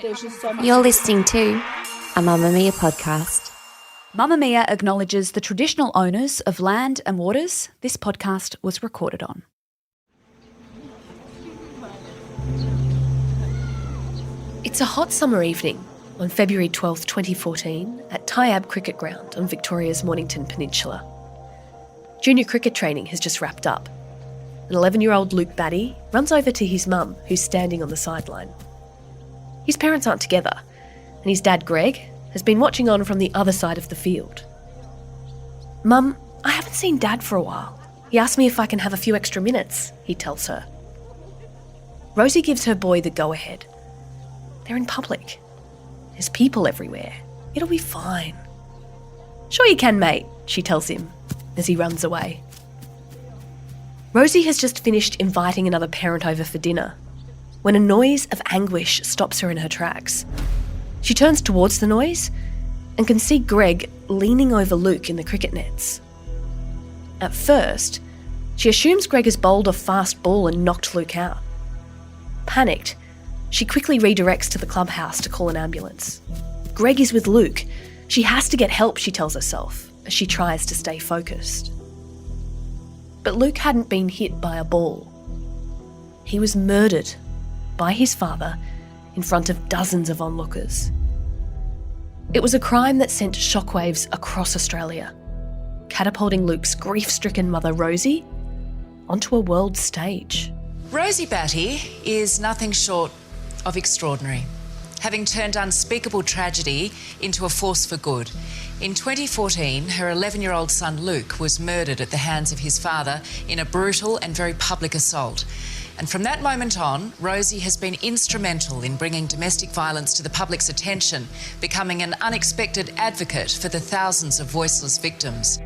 There's just so much. You're listening to a Mamamia podcast. Mamamia acknowledges the traditional owners of land and waters this podcast was recorded on. It's a hot summer evening on February 12th, 2014 at Tyabb Cricket Ground on Victoria's Mornington Peninsula. Junior cricket training has just wrapped up. An 11-year-old Luke Batty runs over to his mum, who's standing on the sideline. His parents aren't together, and his dad, Greg, has been watching on from the other side of the field. "Mum, I haven't seen Dad for a while. He asked me if I can have a few extra minutes," he tells her. Rosie gives her boy the go-ahead. They're in public. There's people everywhere. It'll be fine. "Sure you can, mate," she tells him as he runs away. Rosie has just finished inviting another parent over for dinner when a noise of anguish stops her in her tracks. She turns towards the noise and can see Greg leaning over Luke in the cricket nets. At first, she assumes Greg has bowled a fast ball and knocked Luke out. Panicked, she quickly redirects to the clubhouse to call an ambulance. Greg is with Luke. She has to get help, she tells herself, as she tries to stay focused. But Luke hadn't been hit by a ball. He was murdered by his father in front of dozens of onlookers. It was a crime that sent shockwaves across Australia, catapulting Luke's grief-stricken mother Rosie onto a world stage. Rosie Batty is nothing short of extraordinary, having turned unspeakable tragedy into a force for good. In 2014, her 11-year-old son Luke was murdered at the hands of his father in a brutal and very public assault. And from that moment on, Rosie has been instrumental in bringing domestic violence to the public's attention, becoming an unexpected advocate for the thousands of voiceless victims.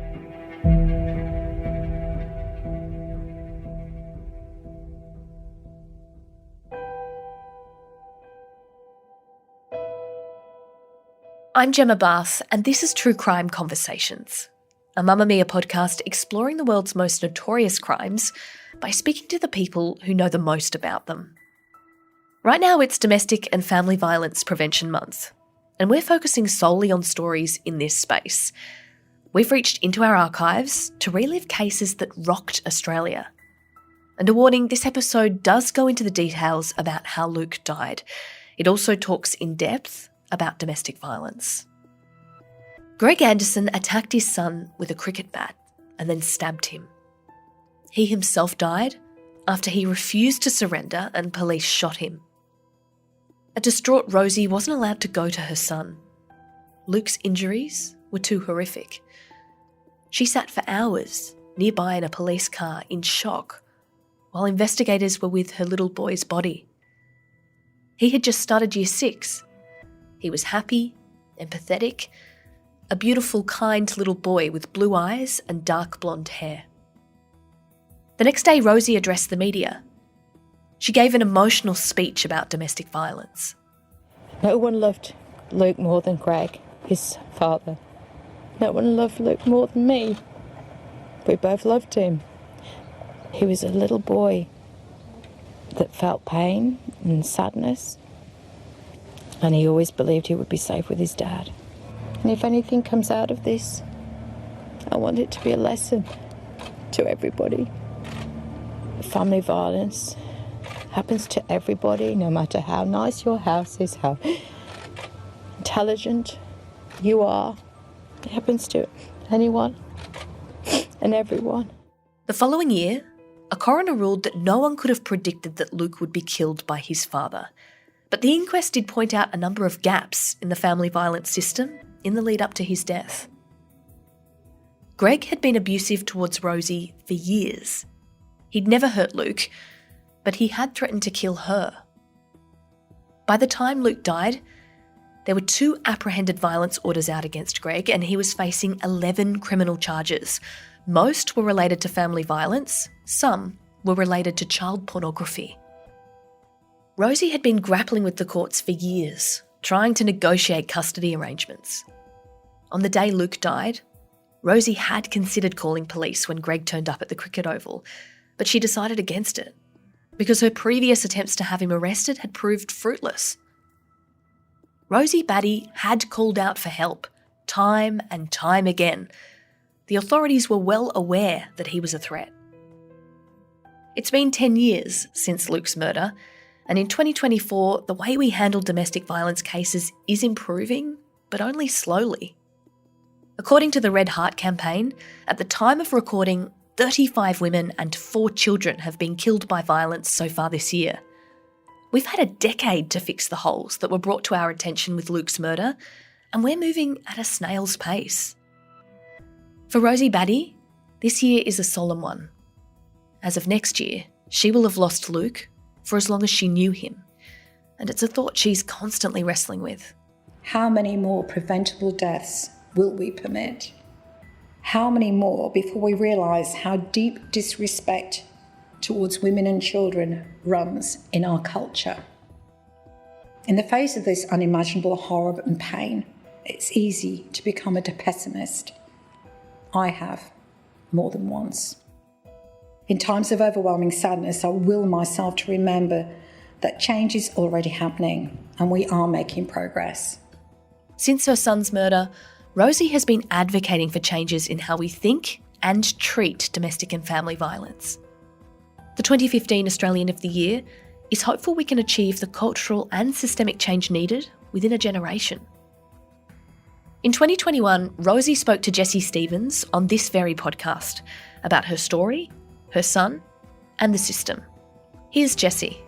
I'm Gemma Bass, and this is True Crime Conversations, a Mamamia podcast exploring the world's most notorious crimes by speaking to the people who know the most about them. Right now it's Domestic and Family Violence Prevention Month, and we're focusing solely on stories in this space. We've reached into our archives to relive cases that rocked Australia. And a warning, this episode does go into the details about how Luke died. It also talks in depth about domestic violence. Greg Anderson attacked his son with a cricket bat and then stabbed him. He himself died after he refused to surrender and police shot him. A distraught Rosie wasn't allowed to go to her son. Luke's injuries were too horrific. She sat for hours nearby in a police car in shock while investigators were with her little boy's body. He had just started Year 6. He was happy, empathetic, a beautiful, kind little boy with blue eyes and dark blonde hair. The next day, Rosie addressed the media. She gave an emotional speech about domestic violence. No one loved Luke more than Greg, his father. No one loved Luke more than me. We both loved him. He was a little boy that felt pain and sadness, and he always believed he would be safe with his dad. And if anything comes out of this, I want it to be a lesson to everybody. Family violence happens to everybody, no matter how nice your house is, how intelligent you are. It happens to anyone and everyone. The following year, a coroner ruled that no one could have predicted that Luke would be killed by his father. But the inquest did point out a number of gaps in the family violence system in the lead up to his death. Greg had been abusive towards Rosie for years. He'd never hurt Luke, but he had threatened to kill her. By the time Luke died, there were 2 apprehended violence orders out against Greg, and he was facing 11 criminal charges. Most were related to family violence, some were related to child pornography. Rosie had been grappling with the courts for years, trying to negotiate custody arrangements. On the day Luke died, Rosie had considered calling police when Greg turned up at the cricket oval, but she decided against it because her previous attempts to have him arrested had proved fruitless. Rosie Batty had called out for help, time and time again. The authorities were well aware that he was a threat. It's been 10 years since Luke's murder, and in 2024, the way we handle domestic violence cases is improving, but only slowly. According to the Red Heart campaign, at the time of recording, 35 women and 4 children have been killed by violence so far this year. We've had a decade to fix the holes that were brought to our attention with Luke's murder, and we're moving at a snail's pace. For Rosie Batty, this year is a solemn one. As of next year, she will have lost Luke for as long as she knew him, and it's a thought she's constantly wrestling with. How many more preventable deaths will we permit? How many more before we realise how deep disrespect towards women and children runs in our culture? In the face of this unimaginable horror and pain, it's easy to become a pessimist. I have, more than once. In times of overwhelming sadness, I will myself to remember that change is already happening and we are making progress. Since her son's murder, Rosie has been advocating for changes in how we think and treat domestic and family violence. The 2015 Australian of the Year is hopeful we can achieve the cultural and systemic change needed within a generation. In 2021, Rosie spoke to Jessie Stevens on this very podcast about her story, her son, and the system. Here's Jessie.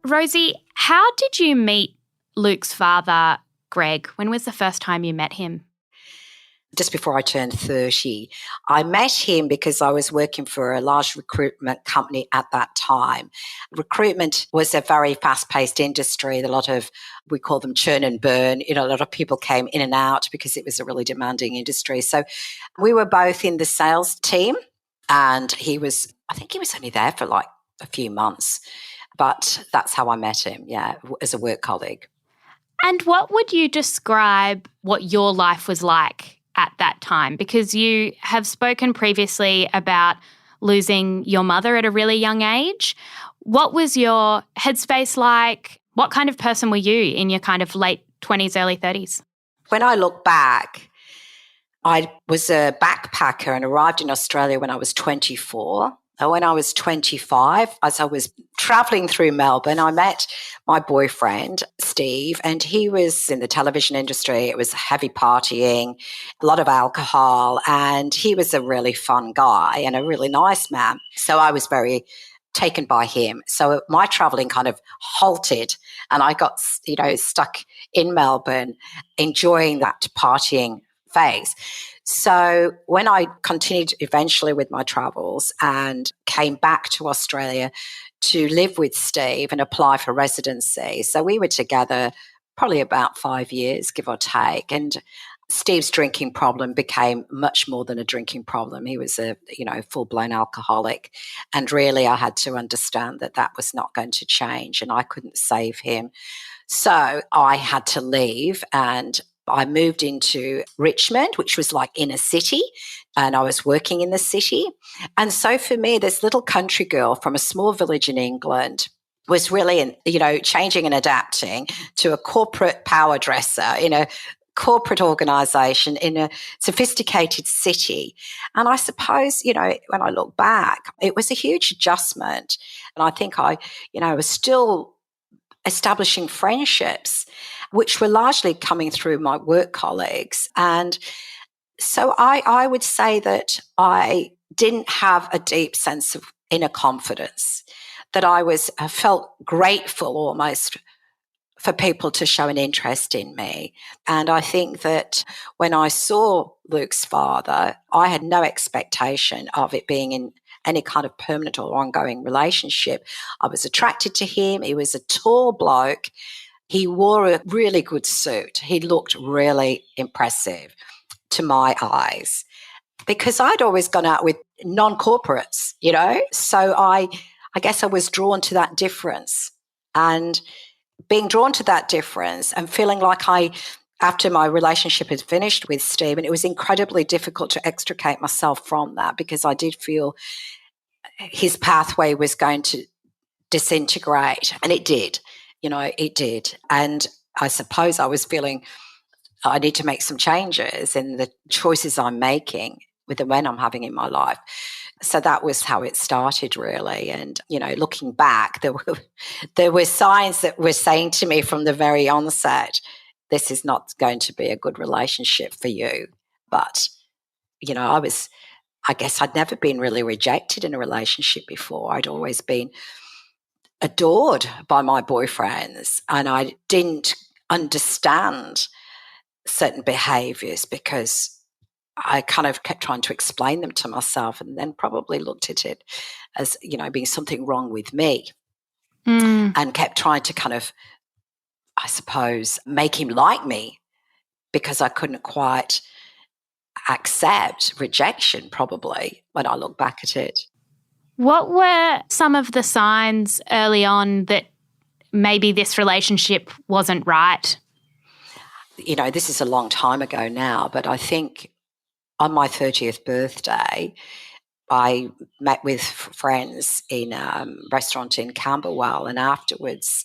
Rosie, how did you meet Luke's father, Greg? When was the first time you met him? Just before I turned 30. I met him because I was working for a large recruitment company at that time. Recruitment was a very fast-paced industry. A lot of, we call them churn and burn. A lot of people came in and out because it was a really demanding industry. So we were both in the sales team, and I think he was only there for like a few months. But that's how I met him, as a work colleague. And what would you describe what your life was like at that time? Because you have spoken previously about losing your mother at a really young age. What was your headspace like? What kind of person were you in your kind of late 20s, early 30s? When I look back, I was a backpacker and arrived in Australia when I was 24. And when I was 25, as I was travelling through Melbourne, I met my boyfriend, Steve, and he was in the television industry. It was heavy partying, a lot of alcohol, and he was a really fun guy and a really nice man. So I was very taken by him. So my travelling kind of halted, and I got, stuck in Melbourne enjoying that partying phase. So when I continued eventually with my travels and came back to Australia to live with Steve and apply for residency, so we were together probably about 5 years, give or take, and Steve's drinking problem became much more than a drinking problem. He was a, full-blown alcoholic, and really I had to understand that that was not going to change and I couldn't save him. So I had to leave, and I moved into Richmond, which was like inner city, and I was working in the city. And so for me, this little country girl from a small village in England was really, changing and adapting to a corporate power dresser in a corporate organisation in a sophisticated city. And I suppose, when I look back, it was a huge adjustment. And I think I was still establishing friendships, which were largely coming through my work colleagues. And so I would say that I didn't have a deep sense of inner confidence, that I felt grateful almost for people to show an interest in me. And I think that when I saw Luke's father, I had no expectation of it being in any kind of permanent or ongoing relationship. I was attracted to him. He was a tall bloke. He wore a really good suit. He looked really impressive to my eyes because I'd always gone out with non-corporates, So I guess I was drawn to that difference, and being drawn to that difference and feeling like I after my relationship had finished with Stephen, it was incredibly difficult to extricate myself from that because I did feel his pathway was going to disintegrate. And it did, it did. And I suppose I was feeling I need to make some changes in the choices I'm making with the men I'm having in my life. So that was how it started, really. And, looking back, there were signs that were saying to me from the very onset, this is not going to be a good relationship for you. But, I guess I'd never been really rejected in a relationship before. I'd always been adored by my boyfriends, and I didn't understand certain behaviours because I kind of kept trying to explain them to myself and then probably looked at it as, being something wrong with me and kept trying to kind of, I suppose, make him like me because I couldn't quite accept rejection probably when I look back at it. What were some of the signs early on that maybe this relationship wasn't right? This is a long time ago now, but I think on my 30th birthday, I met with friends in a restaurant in Camberwell, and afterwards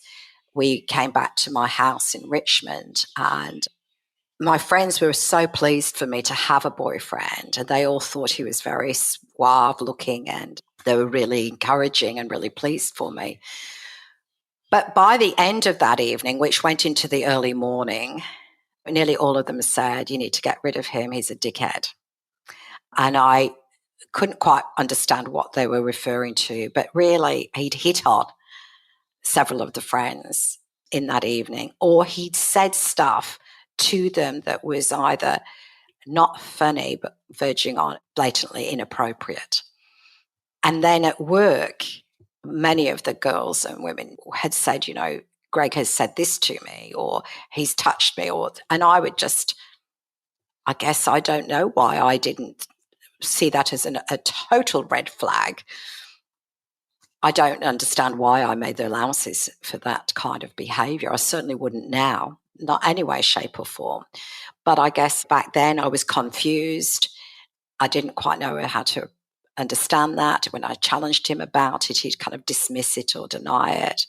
we came back to my house in Richmond, and my friends were so pleased for me to have a boyfriend, and they all thought he was very suave looking, and they were really encouraging and really pleased for me. But by the end of that evening, which went into the early morning, nearly all of them said, you need to get rid of him, he's a dickhead. And I couldn't quite understand what they were referring to, but really he'd hit on several of the friends in that evening, or he'd said stuff to them that was either not funny but verging on blatantly inappropriate. And then at work, many of the girls and women had said, Greg has said this to me, or he's touched me, and I would just, I guess I don't know why I didn't see that as a total red flag. I don't understand why I made the allowances for that kind of behaviour. I certainly wouldn't now, not any way, shape or form. But I guess back then I was confused. I didn't quite know how to understand that. When I challenged him about it, he'd kind of dismiss it or deny it.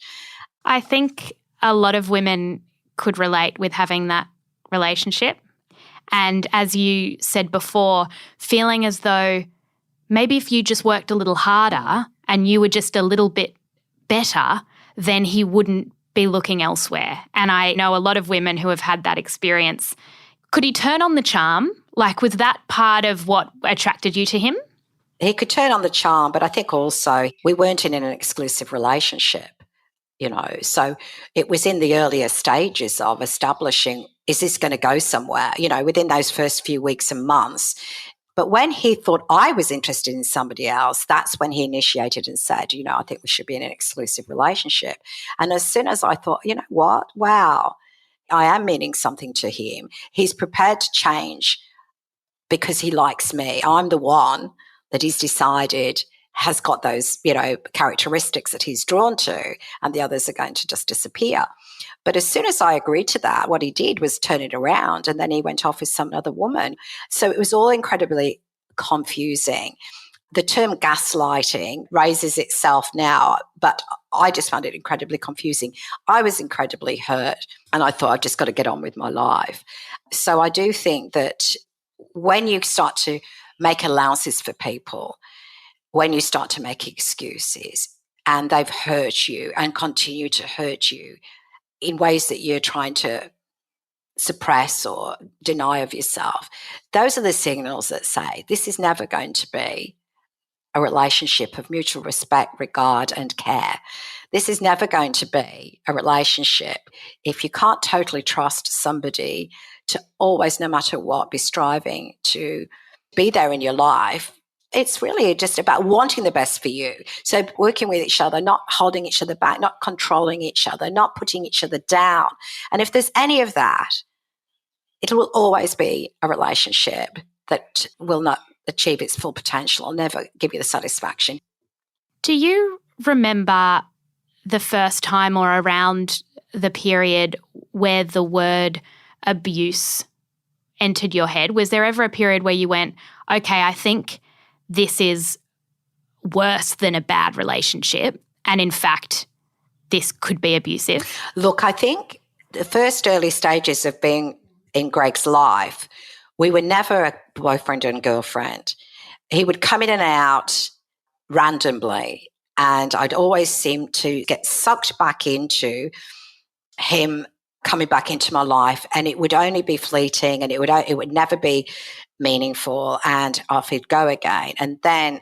I think a lot of women could relate with having that relationship. And as you said before, feeling as though maybe if you just worked a little harder and you were just a little bit better, then he wouldn't be looking elsewhere. And I know a lot of women who have had that experience. Could he turn on the charm? Like, was that part of what attracted you to him? He could turn on the charm, but I think also we weren't in an exclusive relationship, so it was in the earlier stages of establishing, is this going to go somewhere, within those first few weeks and months. But when he thought I was interested in somebody else, that's when he initiated and said, I think we should be in an exclusive relationship. And as soon as I thought, what? Wow, I am meaning something to him. He's prepared to change because he likes me. I'm the one that he's decided has got those, characteristics that he's drawn to, and the others are going to just disappear. But as soon as I agreed to that, what he did was turn it around, and then he went off with some other woman. So it was all incredibly confusing. The term gaslighting raises itself now, but I just found it incredibly confusing. I was incredibly hurt, and I thought, I've just got to get on with my life. So I do think that when you start to make allowances for people, when you start to make excuses and they've hurt you and continue to hurt you in ways that you're trying to suppress or deny of yourself, those are the signals that say this is never going to be a relationship of mutual respect, regard and care. This is never going to be a relationship if you can't totally trust somebody to always, no matter what, be striving to be there in your life. It's really just about wanting the best for you. So working with each other, not holding each other back, not controlling each other, not putting each other down. And if there's any of that, it will always be a relationship that will not achieve its full potential or never give you the satisfaction. Do you remember the first time or around the period where the word abuse entered your head? Was there ever a period where you went, okay, I think this is worse than a bad relationship, and in fact, this could be abusive? Look, I think the first early stages of being in Greg's life, we were never a boyfriend and girlfriend. He would come in and out randomly, and I'd always seem to get sucked back into him coming back into my life, and it would only be fleeting, and it would never be meaningful, and off he'd go again. And then,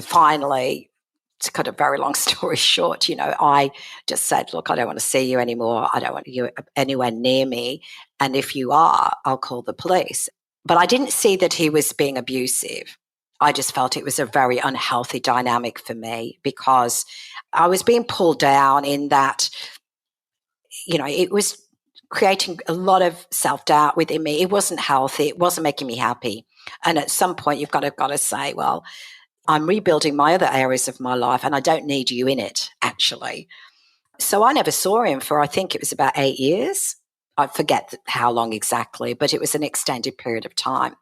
finally, to cut a very long story short, I just said, look, I don't want to see you anymore. I don't want you anywhere near me. And if you are, I'll call the police. But I didn't see that he was being abusive. I just felt it was a very unhealthy dynamic for me, because I was being pulled down in that, it was creating a lot of self-doubt within me. It wasn't healthy. It wasn't making me happy. And at some point, you've got to say, well, I'm rebuilding my other areas of my life, and I don't need you in it, actually. So I never saw him for, I think it was about 8 years. I forget how long exactly, but it was an extended period of time.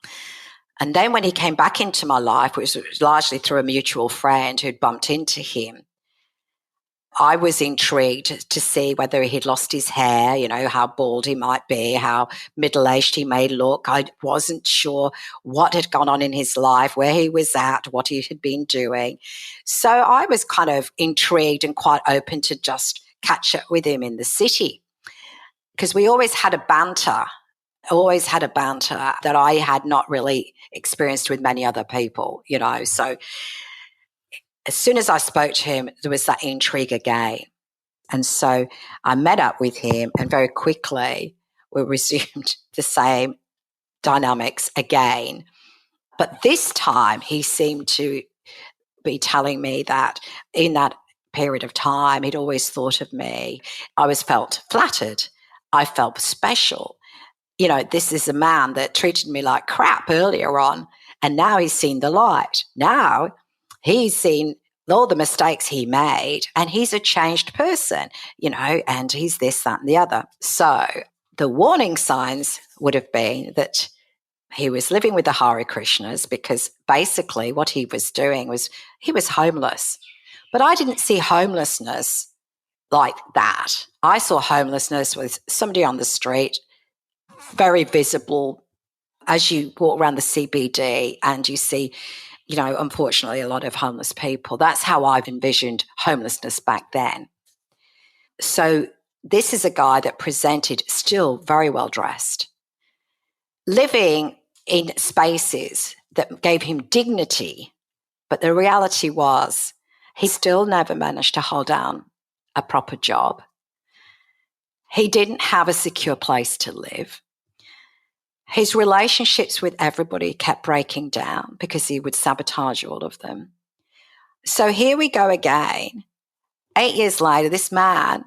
And then when he came back into my life, which was largely through a mutual friend who'd bumped into him, I was intrigued to see whether he'd lost his hair, how bald he might be, how middle-aged he may look. I wasn't sure what had gone on in his life, where he was at, what he had been doing. So I was kind of intrigued and quite open to just catch up with him in the city, because we always had a banter that I had not really experienced with many other people, So as soon as I spoke to him, there was that intrigue again. And so I met up with him, and very quickly we resumed the same dynamics again. But this time he seemed to be telling me that in that period of time, he'd always thought of me. I felt flattered. I felt special. This is a man that treated me like crap earlier on, and now he's seen the light. Now he's seen all the mistakes he made, and he's a changed person, and he's this, that, and the other. So the warning signs would have been that he was living with the Hare Krishnas, because basically what he was doing was he was homeless. But I didn't see homelessness like that. I saw homelessness with somebody on the street, very visible as you walk around the CBD and you see, unfortunately, a lot of homeless people. That's how I've envisioned homelessness back then. So this is a guy that presented still very well dressed, living in spaces that gave him dignity. But the reality was he still never managed to hold down a proper job. He didn't have a secure place to live. His relationships with everybody kept breaking down because he would sabotage all of them. So here we go again. 8 years later, this man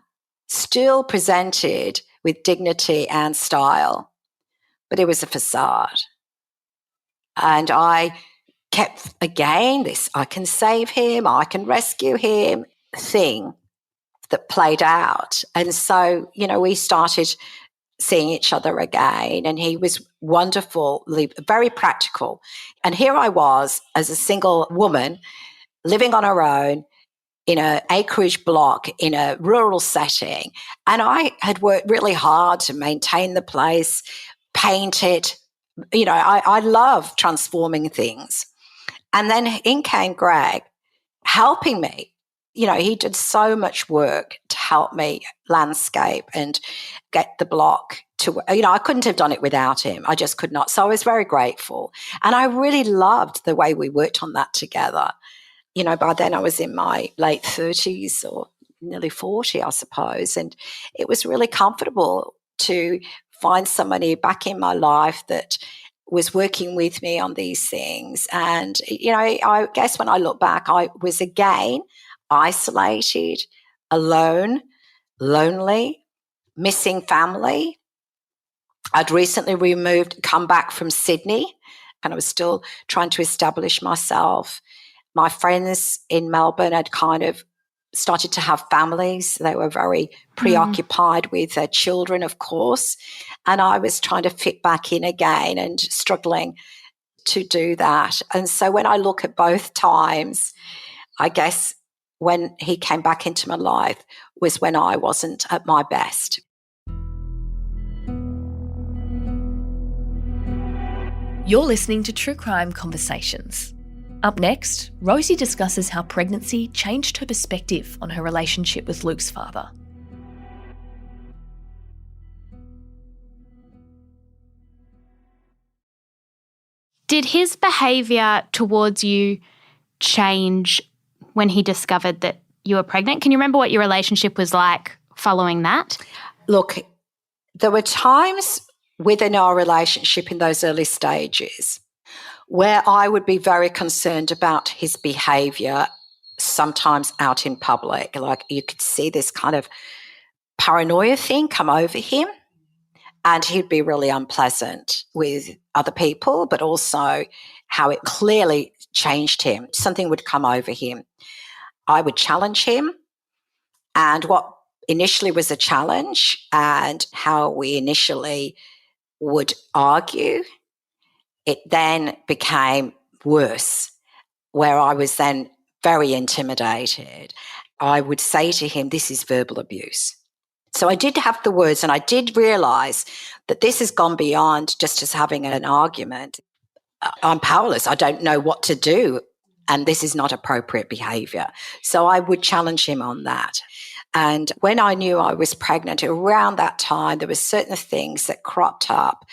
still presented with dignity and style, but it was a facade. And I kept, again, this I can save him, I can rescue him thing that played out. And so, we started seeing each other again, and he was wonderfully, very practical. And here I was as a single woman living on her own in an acreage block in a rural setting, and I had worked really hard to maintain the place, paint it. I love transforming things. And then in came Greg helping me. He did so much work to help me landscape and get the block to, I couldn't have done it without him. I just could not. So I was very grateful. And I really loved the way we worked on that together. By then I was in my late 30s or nearly 40, I suppose. And it was really comfortable to find somebody back in my life that was working with me on these things. And, I guess when I look back, I was again isolated, alone, lonely, missing family. I'd recently come back from Sydney, and I was still trying to establish myself. My friends in Melbourne had kind of started to have families. They were very preoccupied with their children, of course. And I was trying to fit back in again and struggling to do that. And so when I look at both times, I guess when he came back into my life was when I wasn't at my best. You're listening to True Crime Conversations. Up next, Rosie discusses how pregnancy changed her perspective on her relationship with Luke's father. Did his behaviour towards you change when he discovered that you were pregnant? Can you remember what your relationship was like following that? Look, there were times within our relationship in those early stages where I would be very concerned about his behaviour, sometimes out in public. Like you could see this kind of paranoia thing come over him, and he'd be really unpleasant with other people, but also how it clearly changed him. Something would come over him. I would challenge him, and what initially was a challenge and how we initially would argue, it then became worse, where I was then very intimidated. I would say to him, this is verbal abuse. So I did have the words, and I did realise that this has gone beyond just as having an argument. I'm powerless. I don't know what to do, and this is not appropriate behaviour. So I would challenge him on that. And when I knew I was pregnant, around that time, there were certain things that cropped up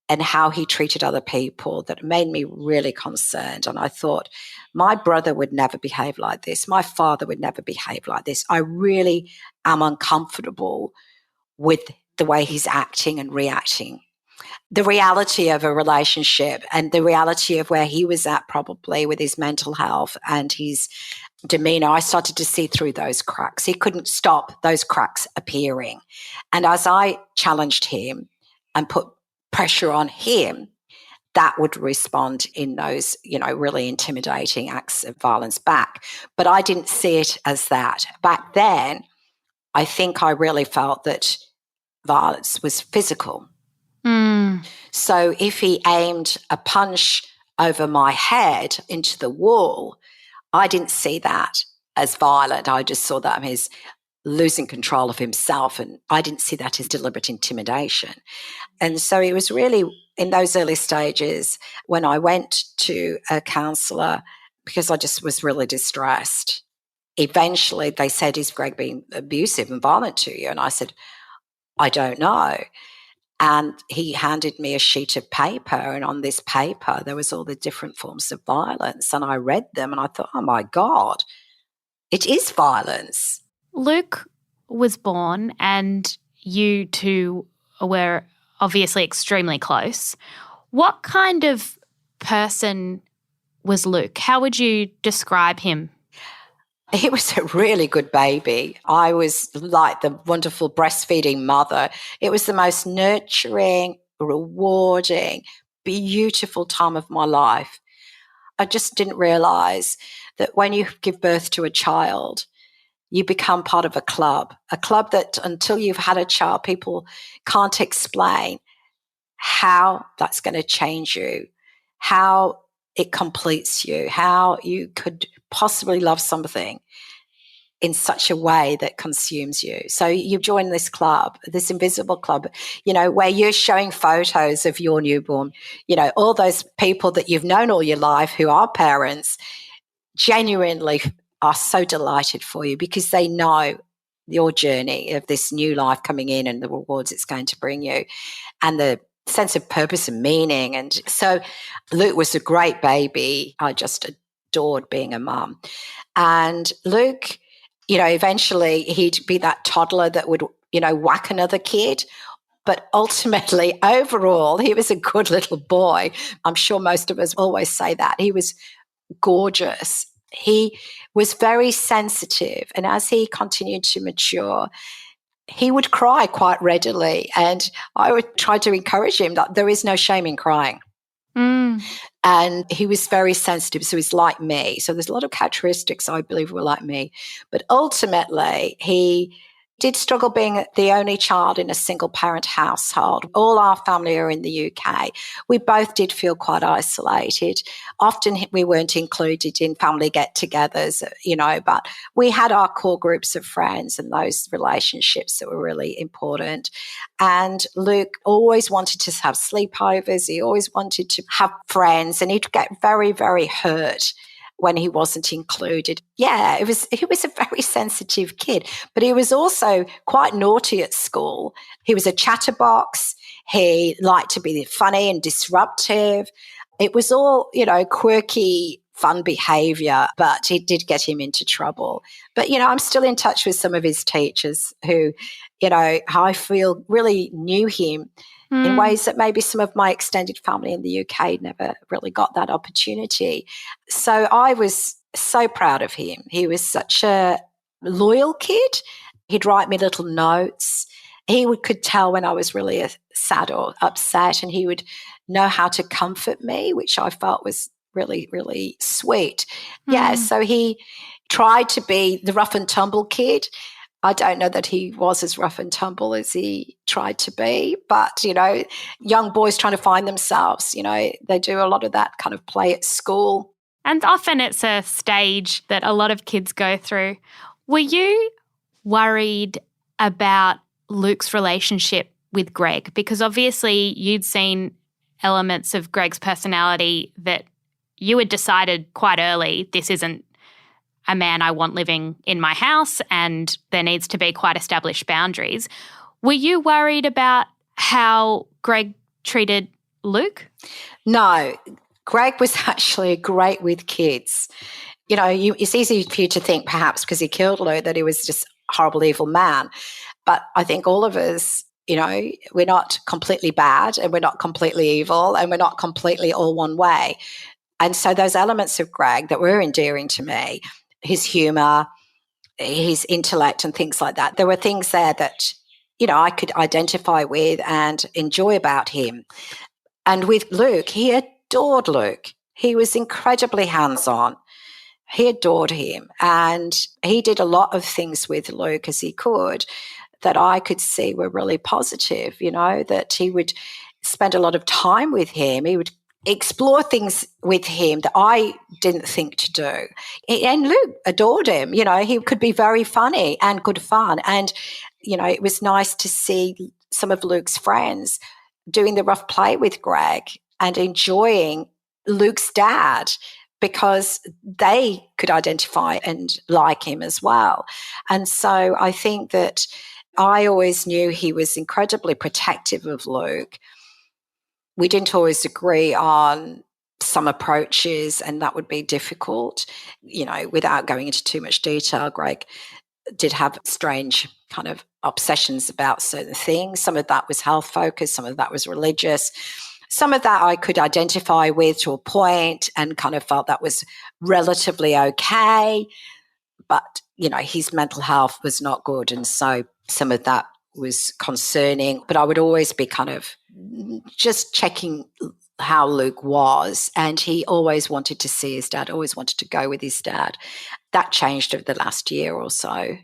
and how he treated other people that made me really concerned. And I thought, my brother would never behave like this. My father would never behave like this. I really am uncomfortable with the way he's acting and reacting. The reality of a relationship and the reality of where he was at probably with his mental health and his demeanour, I started to see through those cracks. He couldn't stop those cracks appearing. And as I challenged him and put pressure on him, that would respond in those, really intimidating acts of violence back. But I didn't see it as that. Back then, I think I really felt that violence was physical. So if he aimed a punch over my head into the wall, I didn't see that as violent. I just saw that as losing control of himself, and I didn't see that as deliberate intimidation. And so it was really in those early stages when I went to a counsellor because I just was really distressed. Eventually they said, is Greg being abusive and violent to you? And I said, I don't know. And he handed me a sheet of paper, and on this paper there was all the different forms of violence, and I read them and I thought, oh my God, it is violence. Luke was born and you two were obviously extremely close. What kind of person was Luke? How would you describe him? He was a really good baby. I was like the wonderful breastfeeding mother. It was the most nurturing, rewarding, beautiful time of my life. I just didn't realise that when you give birth to a child, you become part of a club that until you've had a child, people can't explain how that's going to change you, how it completes you, how you could possibly love something in such a way that consumes you. So you join this club, this invisible club, where you're showing photos of your newborn, all those people that you've known all your life who are parents genuinely are so delighted for you because they know your journey of this new life coming in and the rewards it's going to bring you and the sense of purpose and meaning. And so Luke was a great baby. I just adored being a mum. And Luke, eventually he'd be that toddler that would, whack another kid. But ultimately, overall, he was a good little boy. I'm sure most of us always say that. He was gorgeous. He was very sensitive. And as he continued to mature, he would cry quite readily. And I would try to encourage him that there is no shame in crying. And he was very sensitive, so he's like me. So there's a lot of characteristics I believe were like me. But ultimately, he did struggle being the only child in a single parent household. All our family are in the UK. We both did feel quite isolated. Often we weren't included in family get-togethers, but we had our core groups of friends and those relationships that were really important. And Luke always wanted to have sleepovers. He always wanted to have friends, and he'd get very, very hurt when he wasn't included. Yeah, he was a very sensitive kid, but he was also quite naughty at school. He was a chatterbox. He liked to be funny and disruptive. It was all, quirky, fun behaviour, but it did get him into trouble. But, I'm still in touch with some of his teachers who, I feel really knew him in ways that maybe some of my extended family in the UK never really got that opportunity. So I was so proud of him. He was such a loyal kid. He'd write me little notes. He could tell when I was really sad or upset, and he would know how to comfort me, which I felt was really, really sweet. Yeah, so he tried to be the rough and tumble kid. I don't know that he was as rough and tumble as he tried to be, but, young boys trying to find themselves, they do a lot of that kind of play at school. And often it's a stage that a lot of kids go through. Were you worried about Luke's relationship with Greg? Because obviously you'd seen elements of Greg's personality that you had decided quite early, this isn't a man I want living in my house, and there needs to be quite established boundaries. Were you worried about how Greg treated Luke? No, Greg was actually great with kids. It's easy for you to think perhaps because he killed Luke that he was just a horrible, evil man. But I think all of us, we're not completely bad and we're not completely evil and we're not completely all one way. And so those elements of Greg that were endearing to me, his humour, his intellect and things like that, there were things there that, I could identify with and enjoy about him. And with Luke, he adored Luke. He was incredibly hands-on. He adored him. And he did a lot of things with Luke as he could that I could see were really positive, that he would spend a lot of time with him. He would explore things with him that I didn't think to do. And Luke adored him. He could be very funny and good fun. And, it was nice to see some of Luke's friends doing the rough play with Greg and enjoying Luke's dad because they could identify and like him as well. And so I think that I always knew he was incredibly protective of Luke. We didn't always agree on some approaches, and that would be difficult. Without going into too much detail, Greg did have strange kind of obsessions about certain things. Some of that was health focused, some of that was religious. Some of that I could identify with to a point and kind of felt that was relatively okay. But, his mental health was not good. And so some of that was concerning. But I would always be kind of just checking how Luke was. And he always wanted to see his dad, always wanted to go with his dad. That changed over the last year or so.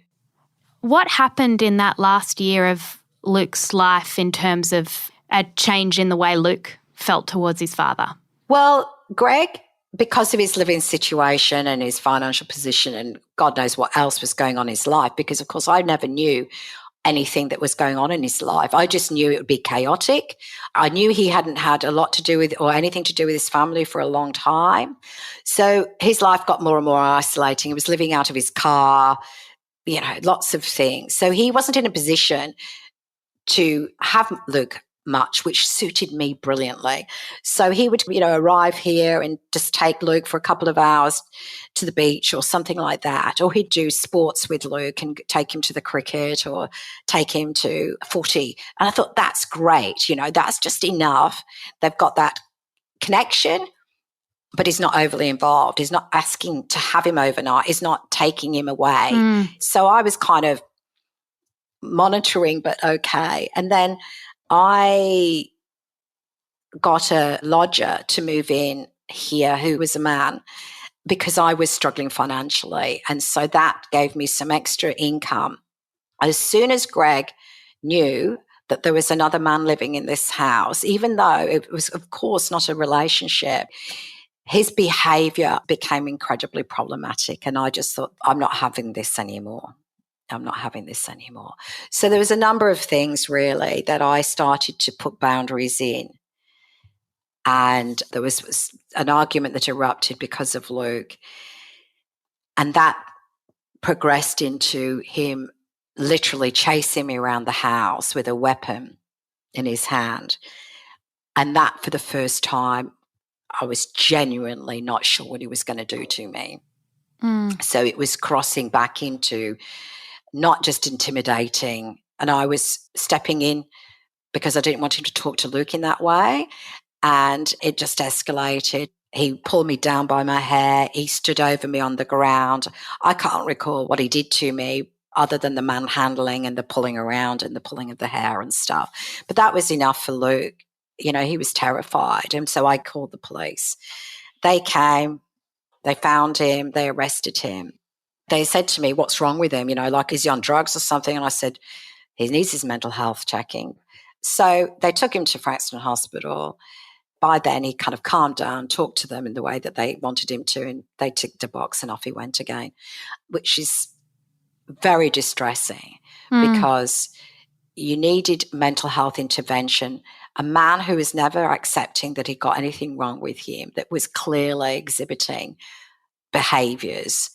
What happened in that last year of Luke's life in terms of a change in the way Luke felt towards his father? Well, Greg, because of his living situation and his financial position and God knows what else was going on in his life, because, of course, I never knew anything that was going on in his life. I just knew it would be chaotic. I knew he hadn't had a lot to do with or anything to do with his family for a long time. So his life got more and more isolating. He was living out of his car, lots of things. So he wasn't in a position to have Luke much, which suited me brilliantly. So he would, arrive here and just take Luke for a couple of hours to the beach or something like that. Or he'd do sports with Luke and take him to the cricket or take him to footy. And I thought, that's great. That's just enough. They've got that connection, but he's not overly involved. He's not asking to have him overnight. He's not taking him away. So I was kind of monitoring, but okay. And then I got a lodger to move in here who was a man because I was struggling financially. And so that gave me some extra income. As soon as Greg knew that there was another man living in this house, even though it was, of course, not a relationship, his behaviour became incredibly problematic. And I just thought, I'm not having this anymore. I'm not having this anymore. So there was a number of things, really, that I started to put boundaries in. And there was an argument that erupted because of Luke. And that progressed into him literally chasing me around the house with a weapon in his hand. And that, for the first time, I was genuinely not sure what he was going to do to me. So it was crossing back into not just intimidating. And I was stepping in because I didn't want him to talk to Luke in that way. And it just escalated. He pulled me down by my hair. He stood over me on the ground. I can't recall what he did to me other than the manhandling and the pulling around and the pulling of the hair and stuff. But that was enough for Luke. You know, he was terrified. And so I called the police. They came, they found him, they arrested him. They said to me, what's wrong with him? You know, like, is he on drugs or something? And I said, he needs his mental health checking. So they took him to Frankston Hospital. By then, he kind of calmed down, talked to them in the way that they wanted him to, and they ticked a box and off he went again, which is very distressing because you needed mental health intervention. A man who was never accepting that he got anything wrong with him, that was clearly exhibiting behaviours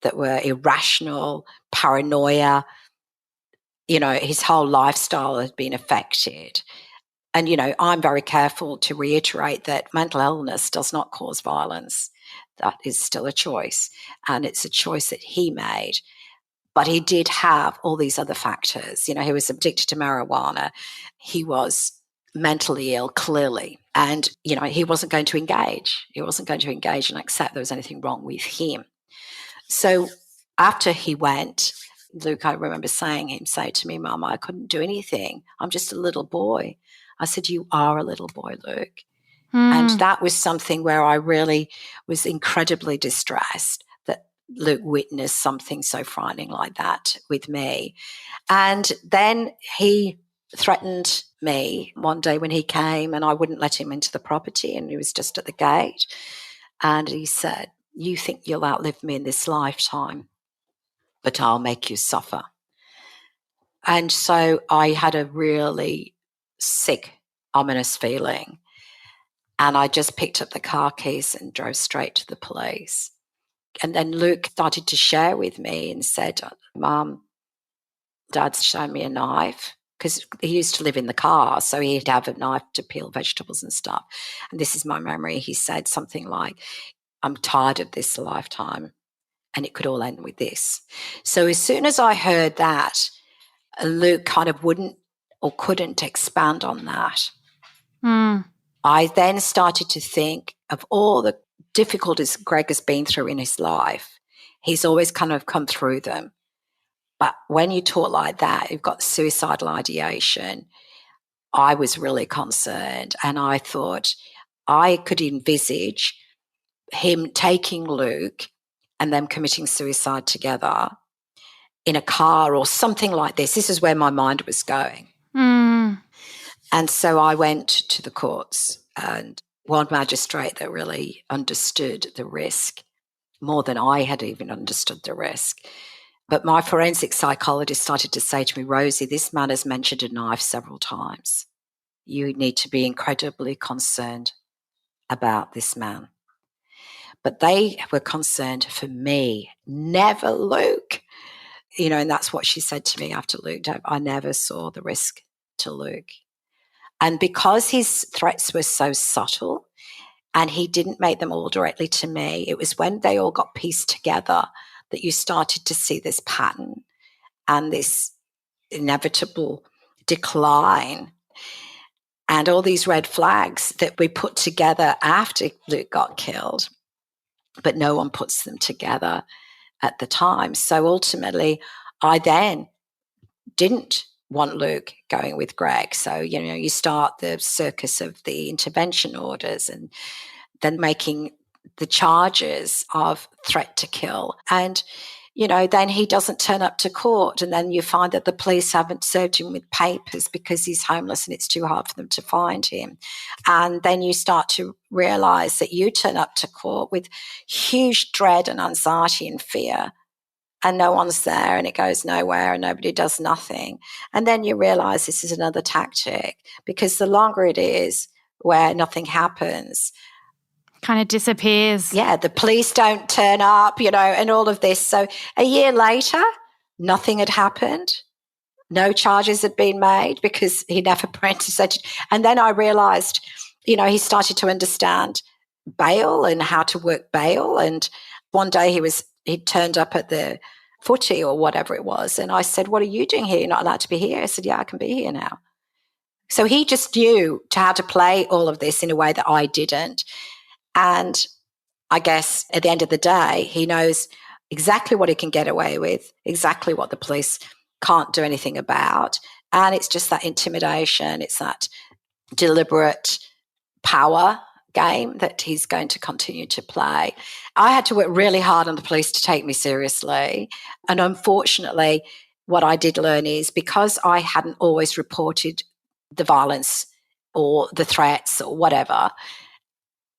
that were irrational, paranoia. You know, his whole lifestyle had been affected. And, you know, I'm very careful to reiterate that mental illness does not cause violence. That is still a choice. And it's a choice that he made. But he did have all these other factors. You know, he was addicted to marijuana. He was mentally ill, clearly. And, you know, he wasn't going to engage. He wasn't going to engage and accept there was anything wrong with him. So after he went, Luke, I remember saying to me, Mum, I couldn't do anything. I'm just a little boy. I said, you are a little boy, Luke. And that was something where I really was incredibly distressed that Luke witnessed something so frightening like that with me. And then he threatened me one day when he came, and I wouldn't let him into the property, and he was just at the gate. And he said, you think you'll outlive me in this lifetime, but I'll make you suffer. And so I had a really sick, ominous feeling. And I just picked up the car keys and drove straight to the police. And then Luke started to share with me and said, Mum, Dad's shown me a knife, because he used to live in the car, so he'd have a knife to peel vegetables and stuff. And this is my memory. He said something like, I'm tired of this lifetime, and it could all end with this. So as soon as I heard that, Luke kind of wouldn't or couldn't expand on that. I then started to think of all the difficulties Greg has been through in his life. He's always kind of come through them. But when you talk like that, you've got suicidal ideation. I was really concerned, and I thought I could envisage him taking Luke and them committing suicide together in a car or something like this. This is where my mind was going. And so I went to the courts, and one magistrate that really understood the risk more than I had even understood the risk. But my forensic psychologist started to say to me, Rosie, this man has mentioned a knife several times. You need to be incredibly concerned about this man. But they were concerned for me, never Luke. You know, and that's what she said to me after Luke died. I never saw the risk to Luke. And because his threats were so subtle and he didn't make them all directly to me, it was when they all got pieced together that you started to see this pattern and this inevitable decline and all these red flags that we put together after Luke got killed, but no one puts them together at the time. So ultimately, I then didn't want Luke going with Greg. So, you start the circus of the intervention orders and then making the charges of threat to kill. And, then he doesn't turn up to court, and then you find that the police haven't served him with papers because he's homeless and it's too hard for them to find him. And then you start to realise that you turn up to court with huge dread and anxiety and fear, and no one's there and it goes nowhere and nobody does nothing. And then you realise this is another tactic, because the longer it is where nothing happens, kind of disappears. Yeah, the police don't turn up, and all of this. So a year later, nothing had happened. No charges had been made because he never parented. And then I realised, he started to understand bail and how to work bail. And one day he turned up at the footy or whatever it was. And I said, "What are you doing here? You're not allowed to be here." I said, "Yeah, I can be here now." So he just knew how to play all of this in a way that I didn't. And I guess at the end of the day, he knows exactly what he can get away with, exactly what the police can't do anything about. And it's just that intimidation. It's that deliberate power game that he's going to continue to play. I had to work really hard on the police to take me seriously. And unfortunately, what I did learn is, because I hadn't always reported the violence or the threats or whatever,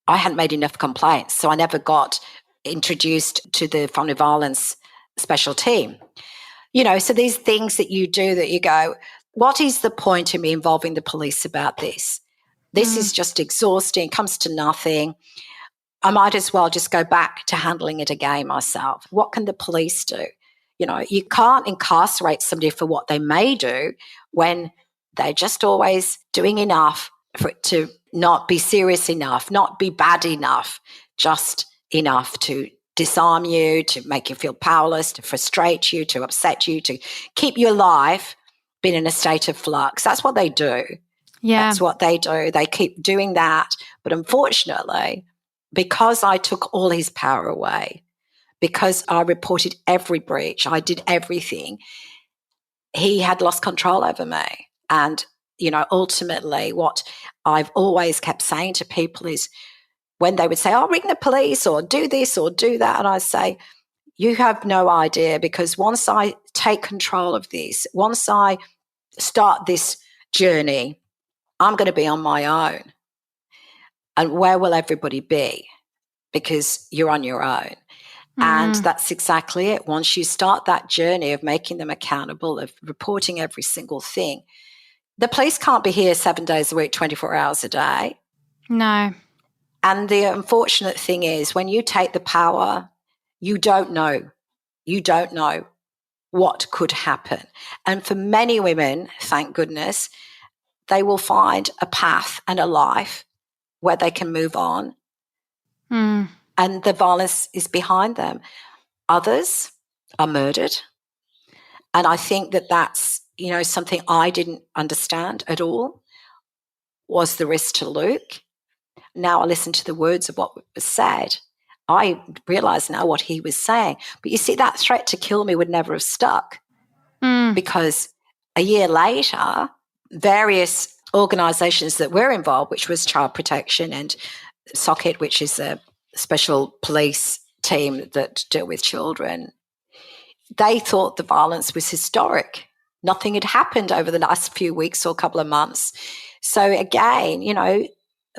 I hadn't made enough complaints. So I never got introduced to the family violence special team. So these things that you do that you go, what is the point of me involving the police about this? This is just exhausting, comes to nothing. I might as well just go back to handling it again myself. What can the police do? You can't incarcerate somebody for what they may do when they're just always doing enough for it to not be serious enough, not be bad enough, just enough to disarm you, to make you feel powerless, to frustrate you, to upset you, to keep your life being in a state of flux. That's what they do. Yeah. That's what they do. They keep doing that. But unfortunately, because I took all his power away, because I reported every breach, I did everything, he had lost control over me. And ultimately what I've always kept saying to people is, when they would say, "Oh, ring the police," or "do this," or "do that," and I say, you have no idea, because once I take control of this, once I start this journey, I'm going to be on my own. And where will everybody be? Because you're on your own. And that's exactly it. Once you start that journey of making them accountable, of reporting every single thing, the police can't be here 7 days a week, 24 hours a day. No. And the unfortunate thing is, when you take the power, you don't know. You don't know what could happen. And for many women, thank goodness, they will find a path and a life where they can move on. And the violence is behind them. Others are murdered. And I think that that's, something I didn't understand at all, was the risk to Luke. Now I listen to the words of what was said. I realise now what he was saying. But you see, that threat to kill me would never have stuck, because a year later, various organisations that were involved, which was Child Protection and Socket, which is a special police team that deal with children, they thought the violence was historic. Nothing had happened over the last few weeks or couple of months. So again,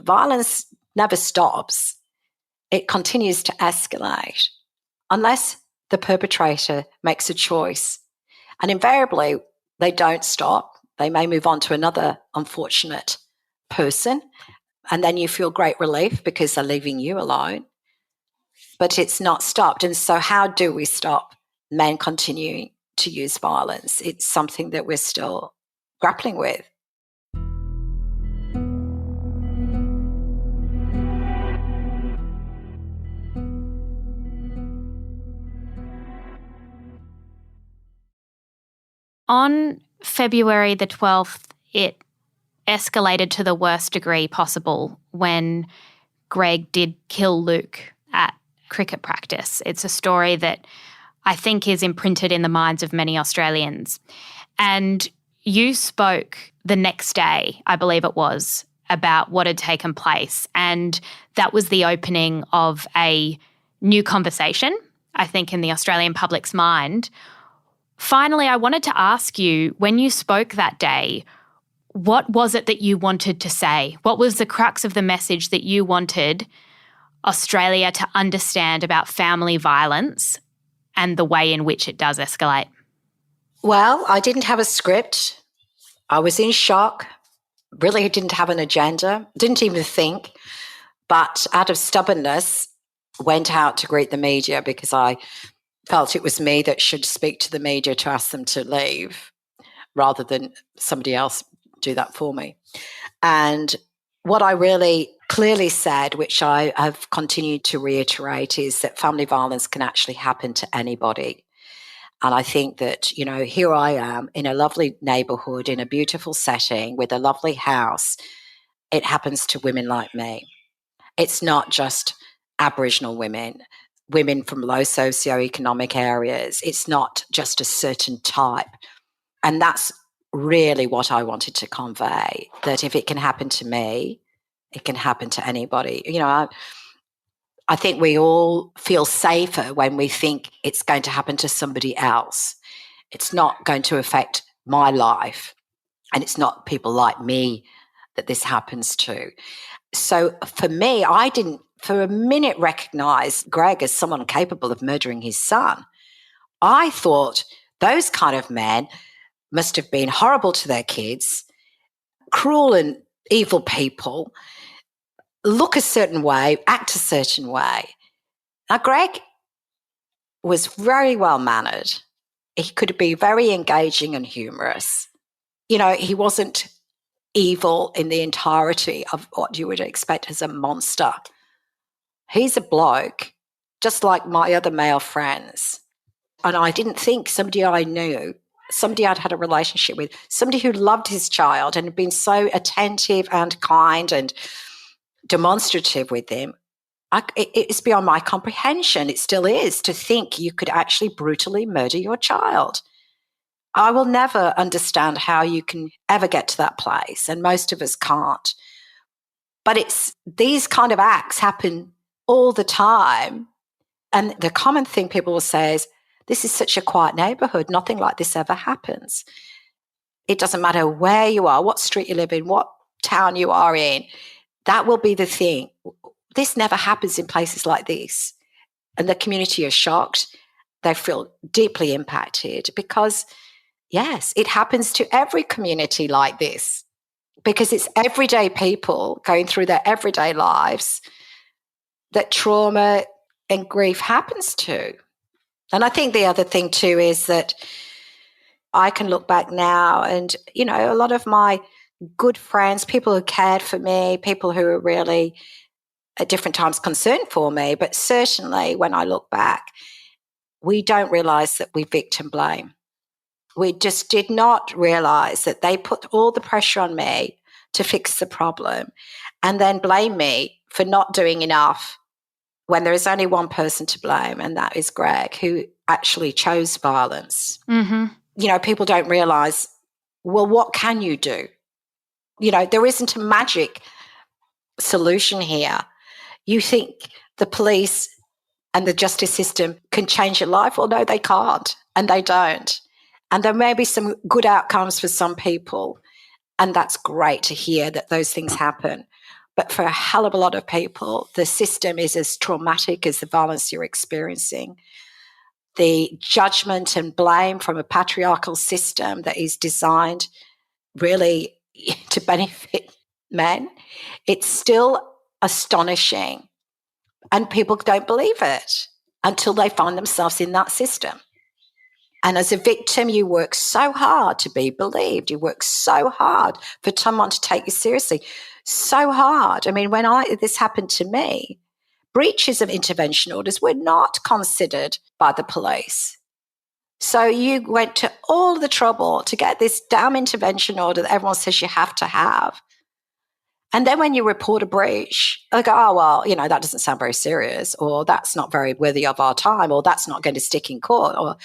violence never stops. It continues to escalate unless the perpetrator makes a choice. And invariably, they don't stop. They may move on to another unfortunate person, and then you feel great relief because they're leaving you alone. But it's not stopped. And so how do we stop men continuing to use violence? It's something that we're still grappling with. On February the 12th, it escalated to the worst degree possible when Greg did kill Luke at cricket practice. It's a story that I think is imprinted in the minds of many Australians. And you spoke the next day, I believe it was, about what had taken place, and that was the opening of a new conversation, I think, in the Australian public's mind. Finally, I wanted to ask you, when you spoke that day, what was it that you wanted to say? What was the crux of the message that you wanted Australia to understand about family violence and the way in which it does escalate? Well, I didn't have a script. I was in shock, really didn't have an agenda, didn't even think, but out of stubbornness, went out to greet the media because I felt it was me that should speak to the media to ask them to leave rather than somebody else do that for me. And what I really clearly said, which I have continued to reiterate, is that family violence can actually happen to anybody. And I think that, here I am in a lovely neighbourhood, in a beautiful setting with a lovely house. It happens to women like me. It's not just Aboriginal women from low socioeconomic areas. It's not just a certain type. And that's really what I wanted to convey, that if it can happen to me, it can happen to anybody. I think we all feel safer when we think it's going to happen to somebody else. It's not going to affect my life, and it's not people like me that this happens to. So for me, I didn't for a minute recognize Greg as someone capable of murdering his son. I thought those kind of men must have been horrible to their kids, cruel and evil people, look a certain way, act a certain way. Now, Greg was very well-mannered. He could be very engaging and humorous. He wasn't evil in the entirety of what you would expect as a monster. He's a bloke, just like my other male friends. And I didn't think somebody I knew, somebody I'd had a relationship with, somebody who loved his child and had been so attentive and kind and demonstrative with him, it's beyond my comprehension. It still is, to think you could actually brutally murder your child. I will never understand how you can ever get to that place, and most of us can't. But these kind of acts happen all the time. And the common thing people will say is, this is such a quiet neighbourhood, nothing like this ever happens. It doesn't matter where you are, what street you live in, what town you are in, that will be the thing. This never happens in places like this. And the community are shocked. They feel deeply impacted because, yes, it happens to every community like this, because it's everyday people going through their everyday lives that trauma and grief happens to. And I think the other thing too is that I can look back now and, a lot of my good friends, people who cared for me, people who were really at different times concerned for me, but certainly when I look back, we don't realise that we victim blame. We just did not realise that they put all the pressure on me to fix the problem and then blame me for not doing enough when there is only one person to blame, and that is Greg, who actually chose violence. Mm-hmm. People don't realise, well, what can you do? There isn't a magic solution here. You think the police and the justice system can change your life? Well, no, they can't, and they don't. And there may be some good outcomes for some people, and that's great to hear that those things happen. But for a hell of a lot of people, the system is as traumatic as the violence you're experiencing. The judgment and blame from a patriarchal system that is designed really to benefit men, it's still astonishing. And people don't believe it until they find themselves in that system. And as a victim, you work so hard to be believed. You work so hard for someone to take you seriously. So hard. I mean, when this happened to me, breaches of intervention orders were not considered by the police. So you went to all the trouble to get this damn intervention order that everyone says you have to have. And then when you report a breach, they go, oh, well, that doesn't sound very serious, or that's not very worthy of our time, or that's not going to stick in court, or,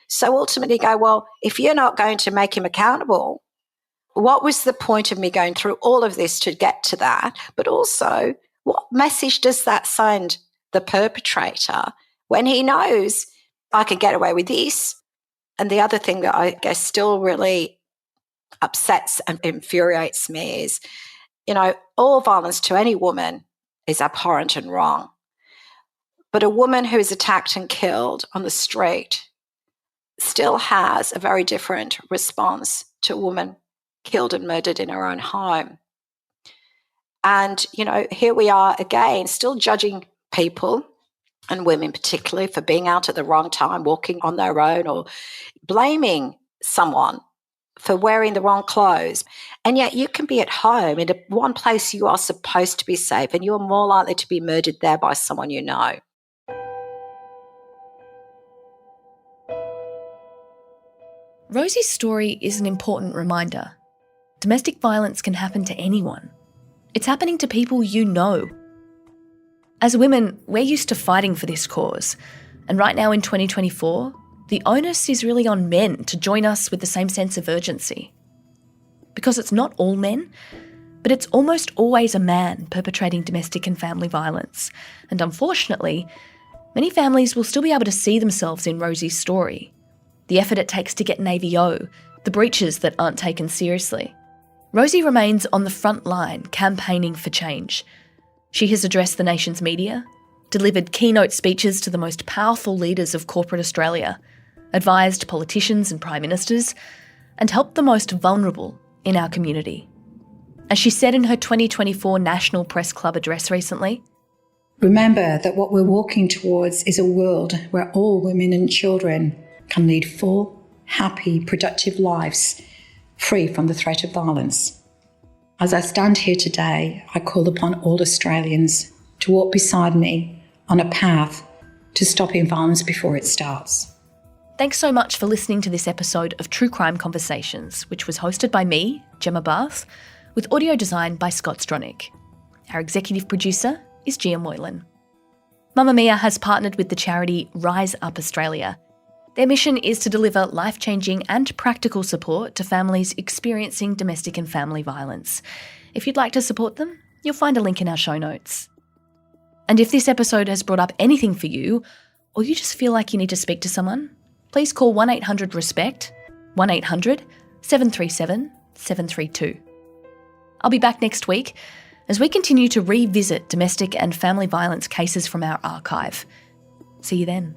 So ultimately you go, well, if you're not going to make him accountable, what was the point of me going through all of this to get to that? But also, what message does that send the perpetrator when he knows I can get away with this? And the other thing that I guess still really upsets and infuriates me is, all violence to any woman is abhorrent and wrong. But a woman who is attacked and killed on the street still has a very different response to a woman killed and murdered in her own home. And, here we are again, still judging people, and women particularly, for being out at the wrong time, walking on their own, or blaming someone for wearing the wrong clothes. And yet you can be at home in one place you are supposed to be safe, and you're more likely to be murdered there by someone you know. Rosie's story is an important reminder. Domestic violence can happen to anyone. It's happening to people you know. As women, we're used to fighting for this cause. And right now in 2024, the onus is really on men to join us with the same sense of urgency. Because it's not all men, but it's almost always a man perpetrating domestic and family violence. And unfortunately, many families will still be able to see themselves in Rosie's story. The effort it takes to get an AVO, the breaches that aren't taken seriously. Rosie remains on the front line campaigning for change. She has addressed the nation's media, delivered keynote speeches to the most powerful leaders of corporate Australia, advised politicians and prime ministers, and helped the most vulnerable in our community. As she said in her 2024 National Press Club address recently, remember that what we're walking towards is a world where all women and children can lead full, happy, productive lives, free from the threat of violence. As I stand here today, I call upon all Australians to walk beside me on a path to stopping violence before it starts. Thanks so much for listening to this episode of True Crime Conversations, which was hosted by me, Gemma, with audio design by Scott Stronach. Our executive producer is Gia Moylan. Mamamia has partnered with the charity Rise Up Australia. Their mission is to deliver life-changing and practical support to families experiencing domestic and family violence. If you'd like to support them, you'll find a link in our show notes. And if this episode has brought up anything for you, or you just feel like you need to speak to someone, please call 1-800-RESPECT, 1-800-737-732. I'll be back next week as we continue to revisit domestic and family violence cases from our archive. See you then.